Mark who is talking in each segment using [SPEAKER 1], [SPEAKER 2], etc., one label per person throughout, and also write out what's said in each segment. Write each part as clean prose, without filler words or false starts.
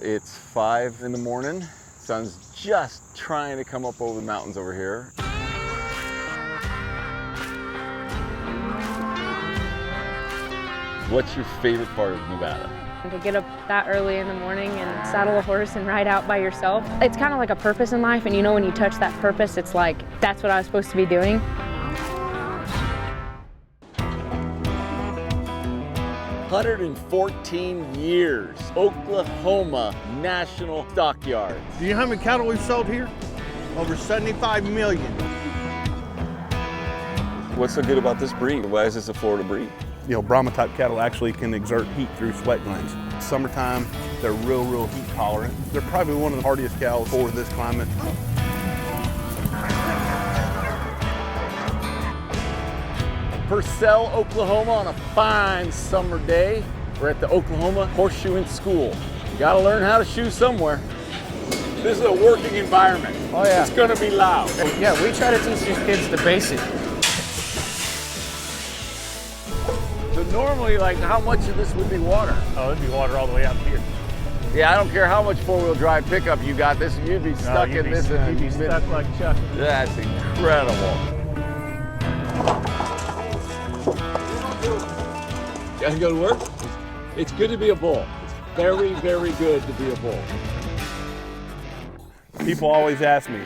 [SPEAKER 1] It's 5 in the morning. Sun's just trying to come up over the mountains over here. What's your favorite part of Nevada?
[SPEAKER 2] To get up that early in the morning and saddle a horse and ride out by yourself. It's kind of like a purpose in life, and you know when you touch that purpose, it's like, that's what I was supposed to be doing.
[SPEAKER 1] "114 years, Oklahoma National Stockyards."
[SPEAKER 3] Do you know how many cattle we've sold here? Over 75 million.
[SPEAKER 1] What's so good about this breed? Why is this a Florida breed?
[SPEAKER 3] You know, Brahma type cattle actually can exert heat through sweat glands. Summertime, they're real heat tolerant. They're probably one of the hardiest cows for this climate.
[SPEAKER 1] Purcell, Oklahoma on a fine summer day. We're at the Oklahoma Horseshoeing School. You gotta learn how to shoe somewhere. This is a working environment.
[SPEAKER 4] Oh yeah.
[SPEAKER 1] It's gonna be loud.
[SPEAKER 4] Yeah, we try to teach these kids the basics.
[SPEAKER 1] So normally, like, how much of this would be water?
[SPEAKER 4] Oh, it'd be water all the way out here.
[SPEAKER 1] Yeah, I don't care how much four-wheel drive pickup you got. You'd be stuck in this.
[SPEAKER 4] You'd be stuck like Chuck.
[SPEAKER 1] That's incredible. Gotta go to work? It's good to be a bull. It's very good to be a bull.
[SPEAKER 3] People always ask me,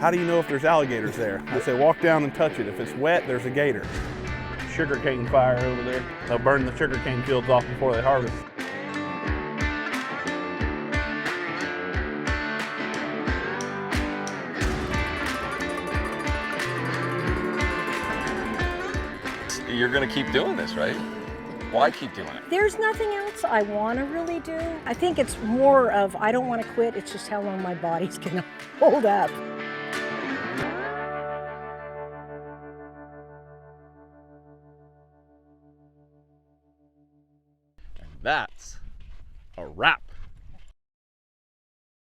[SPEAKER 3] how do you know if there's alligators there? I say, walk down and touch it. If it's wet, there's a gator. Sugarcane fire over there. They'll burn the sugarcane fields off before they harvest.
[SPEAKER 1] You're gonna keep doing this, right? Why keep doing it?
[SPEAKER 5] There's nothing else I want to really do. I think it's more of, I don't want to quit, it's just how long my body's gonna hold up.
[SPEAKER 1] That's a wrap.